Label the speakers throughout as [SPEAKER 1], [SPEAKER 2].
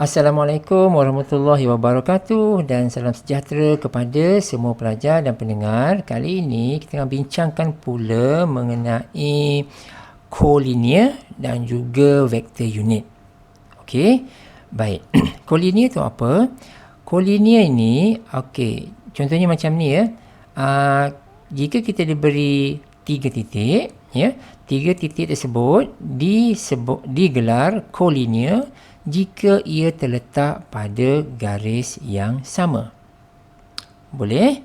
[SPEAKER 1] Assalamualaikum warahmatullahi wabarakatuh dan salam sejahtera kepada semua pelajar dan pendengar. Kali ini kita akan bincangkan pula mengenai kolinear dan juga vektor unit. Okey, baik. Kolinear tu apa? Kolinear ini, okey, contohnya macam ni ya. Jika kita diberi 3 titik, ya, 3 titik tersebut digelar kolinear jika ia terletak pada garis yang sama. Boleh?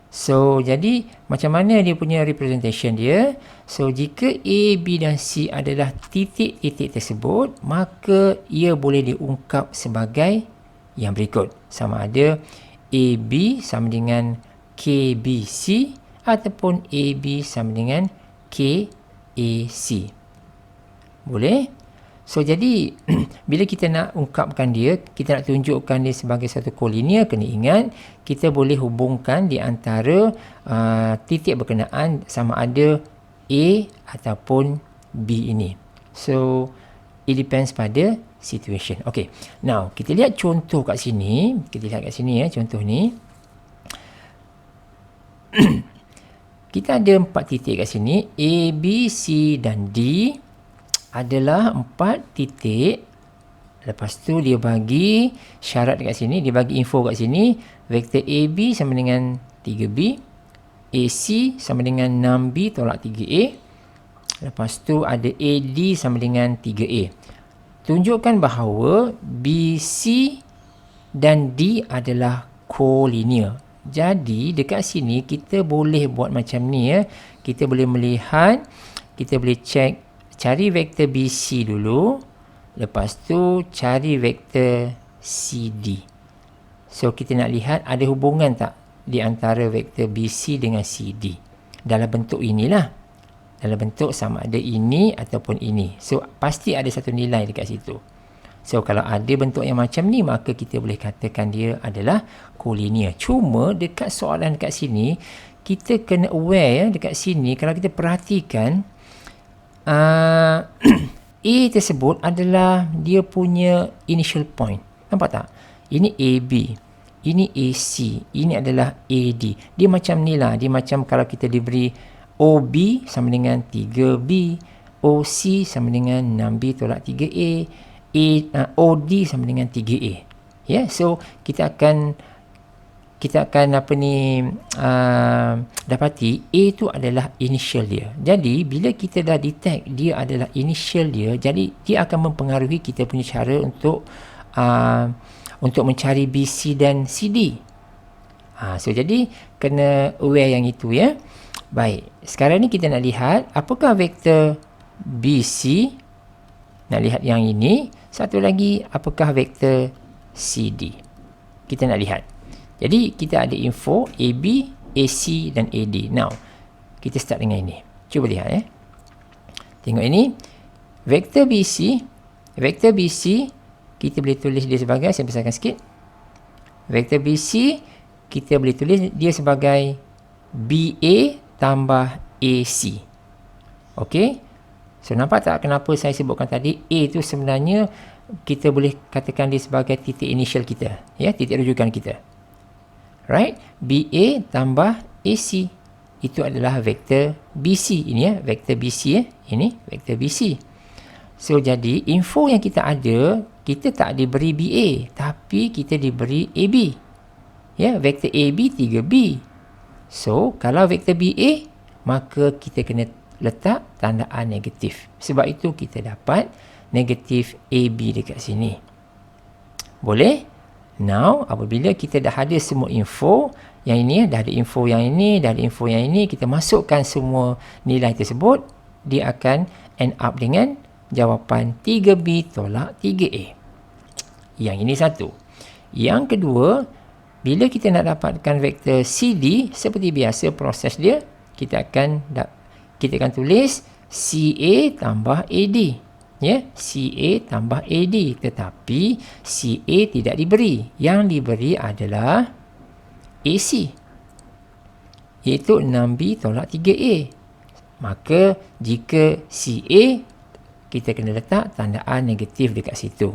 [SPEAKER 1] So, jadi macam mana dia punya representation dia? So, jika A, B dan C adalah titik-titik tersebut, maka ia boleh diungkap sebagai yang berikut. Sama ada AB sama dengan KBC ataupun AB sama dengan KAC. Boleh? So, jadi bila kita nak ungkapkan dia, kita nak tunjukkan dia sebagai satu kolinear, kena ingat kita boleh hubungkan di antara titik berkenaan sama ada A ataupun B ini. So, it depends pada situation. Okay, now kita lihat contoh kat sini. Kita lihat kat sini ya, contoh ni. Kita ada 4 titik kat sini, A, B, C dan D adalah 4 titik. Lepas tu dia bagi syarat dekat sini, dia bagi info kat sini, vektor AB sama dengan 3B, AC sama dengan 6B tolak 3A. Lepas tu ada AD sama dengan 3A. Tunjukkan bahawa BC dan D adalah kolinear. Jadi dekat sini kita boleh buat macam ni ya. Kita boleh melihat, kita boleh cari vektor BC dulu. Lepas tu cari vektor CD. So kita nak lihat ada hubungan tak di antara vektor BC dengan CD. Dalam bentuk inilah. Dalam bentuk sama ada ini ataupun ini. So pasti ada satu nilai dekat situ. So kalau ada bentuk yang macam ni, maka kita boleh katakan dia adalah kolinear. Cuma dekat soalan dekat sini, kita kena aware ya, dekat sini kalau kita perhatikan A tersebut adalah dia punya initial point. Nampak tak? Ini AB, ini AC, ini adalah AD. Dia macam ni lah. Dia macam kalau kita diberi OB sama dengan 3B, OC sama dengan 6B tolak 3A, OD sama dengan 3A. Ya, so kita akan dapati A tu adalah initial dia. Jadi bila kita dah detect dia adalah initial dia, jadi dia akan mempengaruhi kita punya cara untuk mencari BC dan CD. So jadi kena aware yang itu ya. Baik, sekarang ni kita nak lihat apakah vektor BC. Nak lihat yang ini. Satu lagi, apakah vektor CD. Kita nak lihat. Jadi kita ada info AB, AC dan AD. Now, kita start dengan ini. Cuba lihat ya. Tengok ini. Vektor BC. Vektor BC, kita boleh tulis dia sebagai, saya besarkan sikit. Vektor BC, kita boleh tulis dia sebagai BA tambah AC. Okey. So, nampak tak kenapa saya sebutkan tadi A tu sebenarnya kita boleh katakan dia sebagai titik initial kita. Ya, titik rujukan kita. Right? BA tambah AC. Itu adalah vektor BC. Ini ya, vektor BC ya. Ini vektor BC. So, jadi info yang kita ada, kita tak diberi BA, tapi kita diberi AB. Ya, vektor AB 3B. So, kalau vektor BA, maka kita kena letak tandaan negatif. Sebab itu kita dapat negatif AB dekat sini. Boleh? Now, apabila kita dah ada semua info, yang ini dah ada info yang ini, dah ada info yang ini, kita masukkan semua nilai tersebut, dia akan end up dengan jawapan 3B tolak 3A. Yang ini satu. Yang kedua, bila kita nak dapatkan vektor CD, seperti biasa proses dia, kita akan tulis CA tambah AD. Ya, CA tambah AD, tetapi CA tidak diberi. Yang diberi adalah AC, iaitu 6B tolak 3A. Maka jika CA, kita kena letak tandaan negatif dekat situ.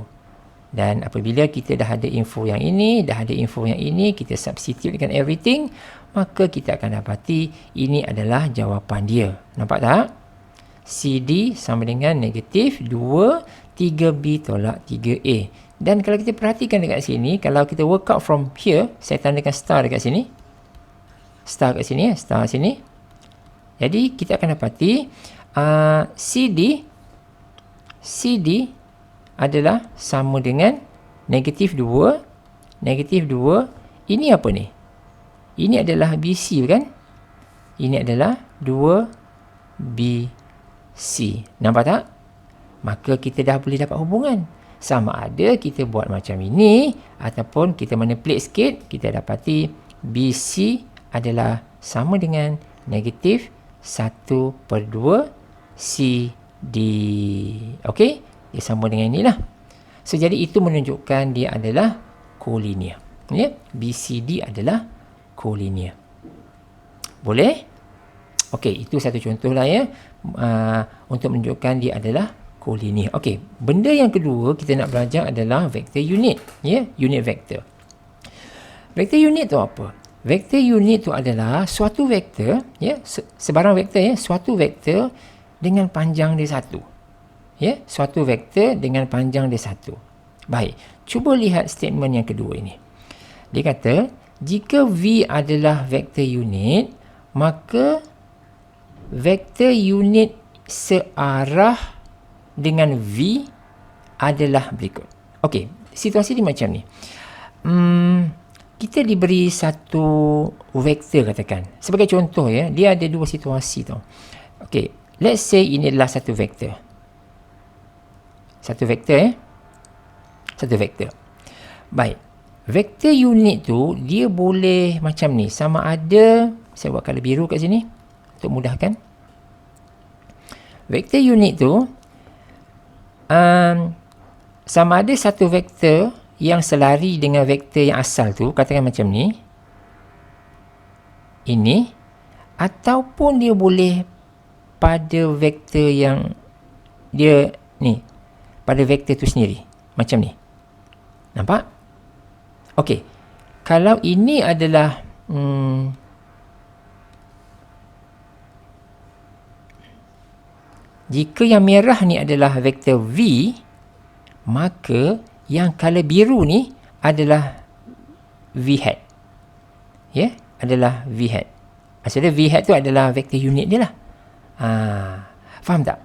[SPEAKER 1] Dan apabila kita dah ada info yang ini, dah ada info yang ini, kita substitutekan everything, maka kita akan dapati ini adalah jawapan dia. Nampak tak? CD sama dengan negatif 2, 3B tolak 3A. Dan kalau kita perhatikan dekat sini, kalau kita work out from here, saya tandakan star dekat sini. Star kat sini, star sini. Jadi kita akan dapati CD adalah sama dengan negatif 2. Negatif 2. Ini apa ni? Ini adalah BC kan? Ini adalah 2BC. Nampak tak? Maka kita dah boleh dapat hubungan. Sama ada kita buat macam ini ataupun kita manipulate sikit, kita dapati BC adalah sama dengan negatif 1/2 CD. Okey? Dia sama dengan inilah. So, jadi itu menunjukkan dia adalah kolinear. Ya? BCD adalah kolinear. Boleh? Okey, itu satu contoh lah ya. Untuk menunjukkan dia adalah kolinear. Okey, benda yang kedua kita nak belajar adalah vektor unit. Ya? Unit vektor. Vektor unit tu apa? Vektor unit tu adalah suatu vektor, ya, sebarang vektor ya, suatu vektor dengan panjang dia satu. Ya, suatu vektor dengan panjang dia satu. Baik, cuba lihat statement yang kedua ini. Dia kata, jika V adalah vektor unit, maka vektor unit searah dengan V adalah berikut. Okey, situasi dia macam ni. Kita diberi satu vektor katakan. Sebagai contoh ya, dia ada dua situasi tau. Okey, let's say ini adalah satu vektor. Satu vektor ya. Satu vektor. Baik. Vektor unit tu dia boleh macam ni. Sama ada, saya buat colour biru kat sini untuk mudahkan. Vektor unit tu sama ada satu vektor yang selari dengan vektor yang asal tu, katakan macam ni. Ini. Ataupun dia boleh pada vektor yang dia ni. Pada vektor tu sendiri. Macam ni. Nampak? Okey. Kalau ini adalah jika yang merah ni adalah vektor V, maka yang color biru ni adalah V hat. Ya, adalah V hat. Maksudnya V hat tu adalah vektor unit dia lah. Faham tak?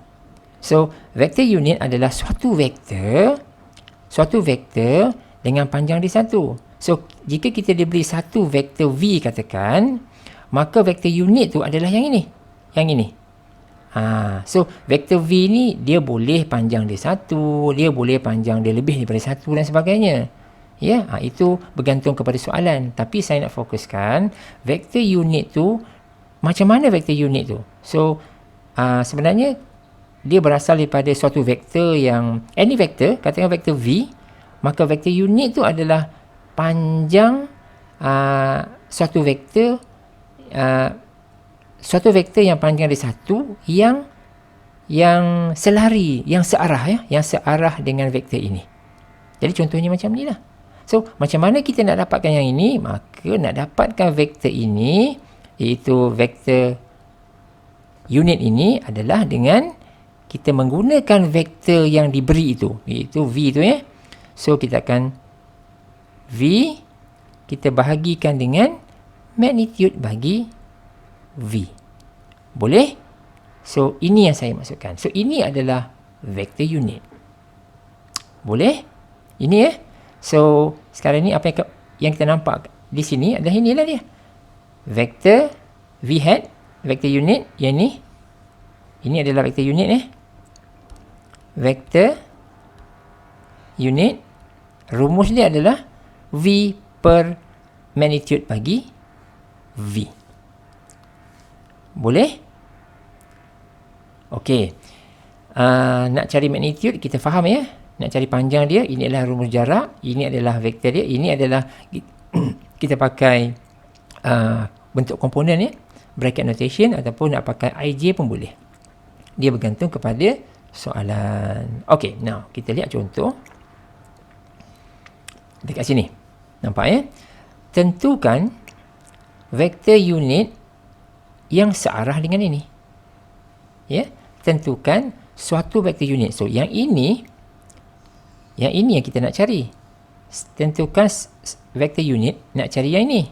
[SPEAKER 1] So, vektor unit adalah suatu vektor dengan panjang dia satu. So, jika kita diberi satu vektor V katakan, maka vektor unit tu adalah yang ini. Yang ini. So, vektor V ni dia boleh panjang dia satu, dia boleh panjang dia lebih daripada satu dan sebagainya. Ya, itu bergantung kepada soalan. Tapi saya nak fokuskan vektor unit tu, macam mana vektor unit tu? So, sebenarnya dia berasal daripada suatu vektor yang, any vektor, katakan vektor V, maka vektor unit tu adalah panjang suatu vektor yang panjang dia satu yang selari, yang searah ya, yang searah dengan vektor ini. Jadi contohnya macam ni lah. So, macam mana kita nak dapatkan yang ini? Maka nak dapatkan vektor ini, iaitu vektor unit ini adalah dengan kita menggunakan vektor yang diberi itu, iaitu V itu ya. So, kita akan V, kita bahagikan dengan magnitude bagi V. Boleh? So, ini yang saya maksudkan. So, ini adalah vektor unit. Boleh? Ini ya. So, sekarang ni apa yang kita nampak di sini adalah inilah dia. Vektor V hat, vektor unit, yang ni. Ini adalah vektor unit vektor unit, rumus dia adalah V per magnitude bagi V. Boleh? Okey. Nak cari magnitude, kita faham ya. Nak cari panjang dia, ini adalah rumus jarak, ini adalah vektor dia, ini adalah kita pakai bentuk komponen ya, bracket notation ataupun nak pakai IJ pun boleh. Dia bergantung kepada soalan. Okey, now kita lihat contoh. Dekat sini. Nampak ya? Tentukan vektor unit yang searah dengan ini. Ya, tentukan suatu vektor unit. So, yang ini yang kita nak cari. Tentukan vektor unit nak cari yang ini.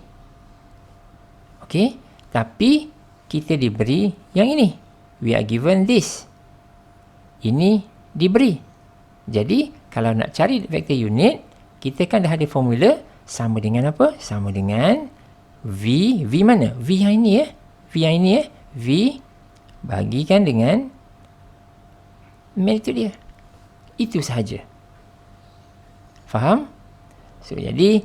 [SPEAKER 1] Okey, tapi kita diberi yang ini. We are given this. Ini diberi. Jadi, kalau nak cari vektor unit, kita kan dah ada formula sama dengan apa? Sama dengan V. V mana? V yang ini ya. V yang ini ya. V bagikan dengan magnitude dia. Itu sahaja. Faham? So, jadi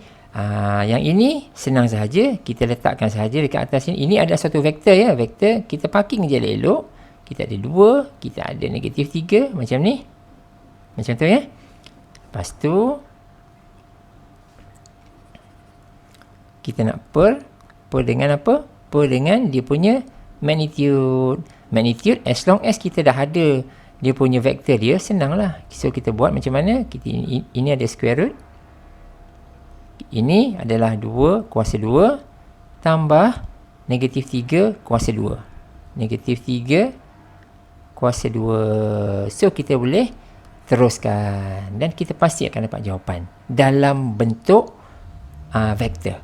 [SPEAKER 1] yang ini senang sahaja. Kita letakkan sahaja dekat atas ini. Ini adalah satu vektor ya. Vektor kita parking je elok. Kita ada 2. Kita ada negatif 3. Macam ni. Macam tu ya. Lepas tu kita nak per dengan apa? Per dengan dia punya magnitude. Magnitude as long as kita dah ada dia punya vektor dia, senanglah. So kita buat macam mana? Ini ada square root. Ini adalah 2 kuasa 2 tambah negatif 3 kuasa 2. Negatif 3 kuasa 2. So kita boleh teruskan dan kita pasti akan dapat jawapan dalam bentuk vektor.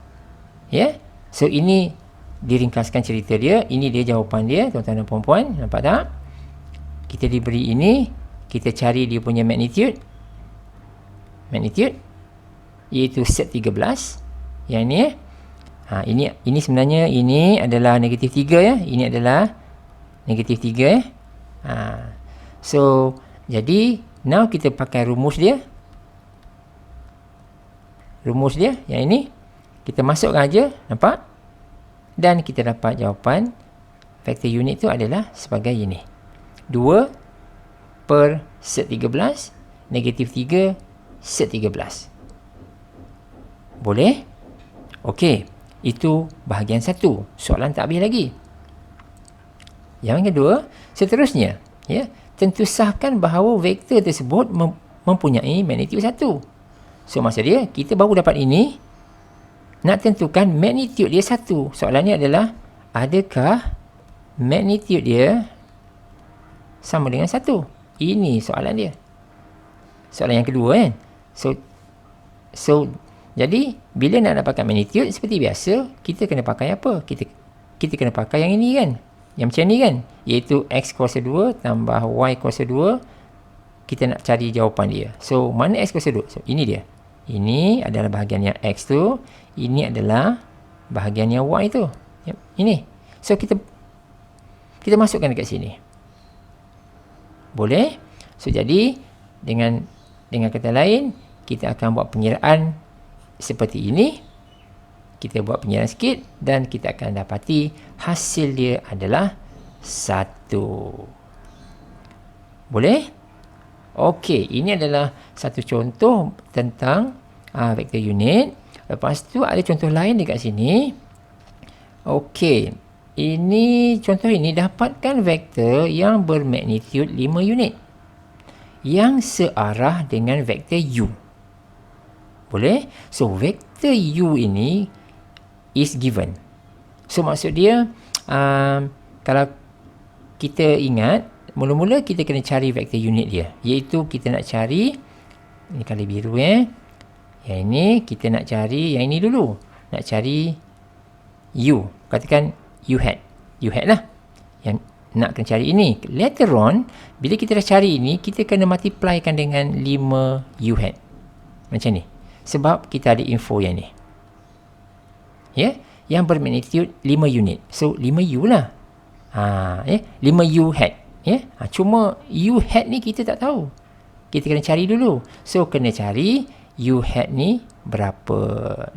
[SPEAKER 1] Ya. So ini diringkaskan cerita dia. Ini dia jawapan dia, tuan-tuan dan puan-puan. Nampak tak? Kita diberi ini, kita cari dia punya magnitude. Magnitude iaitu set 13. Yang ni ini sebenarnya ini adalah negatif 3 ya. Ini adalah negatif 3 ya. So jadi now kita pakai rumus dia. Rumus dia yang ini kita masukkan aja, nampak? Dan kita dapat jawapan vektor unit tu adalah sebagai ini. 2 per set 13 negatif 3 set 13. Boleh? Okey, itu bahagian 1. Soalan tak habis lagi. Yang kedua, seterusnya, ya, tentu sahkan bahawa vektor tersebut mempunyai magnitude 1. So maksud dia, kita baru dapat ini, nak tentukan magnitude dia 1. Soalannya adalah, adakah magnitude dia sama dengan 1? Ini soalan dia. Soalan yang kedua kan. So jadi bila nak dapatkan magnitude seperti biasa, kita kena pakai apa? Kita kena pakai yang ini kan. Yang macam ni kan, iaitu x kuasa 2 tambah y kuasa 2. Kita nak cari jawapan dia. So mana x kuasa 2? So ini dia. Ini adalah bahagian yang x tu, ini adalah bahagian yang y tu. Ini. So kita masukkan dekat sini. Boleh? So jadi dengan kata lain, kita akan buat pengiraan seperti ini. Kita buat pengiraan sikit dan kita akan dapati hasil dia adalah 1. Boleh? Okey, ini adalah satu contoh tentang vektor unit. Lepas tu ada contoh lain dekat sini. Okey, ini contoh ini, dapatkan vektor yang bermagnitude 5 unit yang searah dengan vektor u. Boleh? So vektor u ini is given. So maksud dia, kalau kita ingat, mula-mula kita kena cari vektor unit dia, iaitu kita nak cari, ini kali biru yang ini kita nak cari yang ini dulu, nak cari u, katakan u hat lah, yang nak kena cari ini. Later on, bila kita dah cari ini, kita kena multiplykan dengan 5 u hat macam ni, sebab kita ada info yang ni ya, yang bermagnitude 5 unit. So 5u lah, 5u hat ya. Cuma u hat ni kita tak tahu, kita kena cari dulu. So kena cari u hat ni berapa,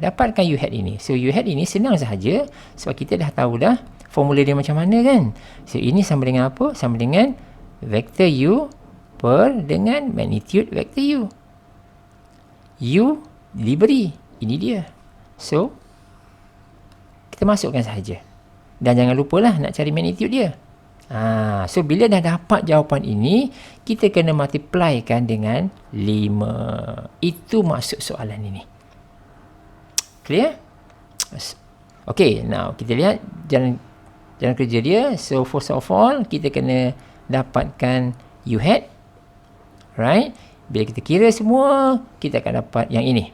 [SPEAKER 1] dapatkan u hat ini. So u hat ini senang sahaja sebab kita dah tahu dah formula dia macam mana kan. So ini sama dengan apa? Sama dengan vektor u per dengan magnitude vektor u. U diberi, ini dia. So kita masukkan sahaja dan jangan lupalah nak cari magnitude dia. So bila dah dapat jawapan ini, kita kena multiplykan dengan 5. Itu maksud soalan ini. Clear? Okay, now kita lihat jalan kerja dia. So first of all, kita kena dapatkan U hat. Right? Bila kita kira semua, kita akan dapat yang ini.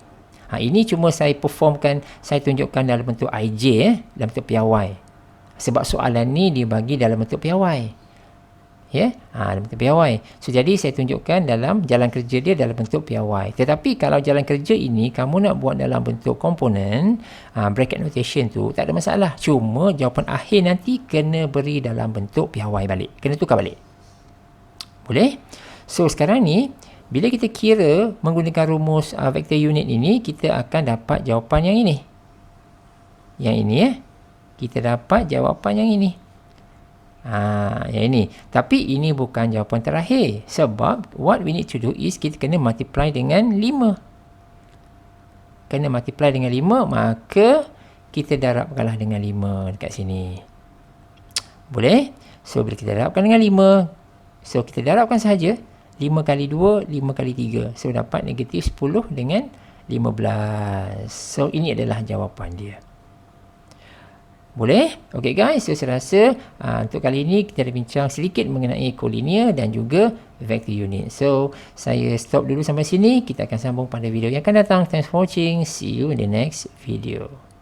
[SPEAKER 1] Ini cuma saya performkan, saya tunjukkan dalam bentuk IJ, dalam bentuk piawai. Sebab soalan ni dibagi dalam bentuk piawai. Dalam bentuk piawai. So, jadi saya tunjukkan dalam jalan kerja dia dalam bentuk piawai. Tetapi kalau jalan kerja ini kamu nak buat dalam bentuk komponen, bracket notation tu tak ada masalah. Cuma jawapan akhir nanti kena beri dalam bentuk piawai balik. Kena tukar balik. Boleh? So, sekarang ni bila kita kira menggunakan rumus vector unit ini, kita akan dapat jawapan yang ini. Yang ini kita dapat jawapan yang ini. Yang ini. Tapi ini bukan jawapan terakhir. Sebab what we need to do is kita kena multiply dengan 5. Kena multiply dengan 5, maka kita darabkanlah dengan 5 dekat sini. Boleh? So, bila kita darabkan dengan 5, so kita darabkan sahaja. 5 kali 2, 5 kali 3. So, dapat negatif 10 dengan 15. So, ini adalah jawapan dia. Boleh? Okay guys, so saya rasa untuk kali ini kita ada bincang sedikit mengenai collinear dan juga vector unit. So, saya stop dulu sampai sini. Kita akan sambung pada video yang akan datang. Thanks for watching. See you in the next video.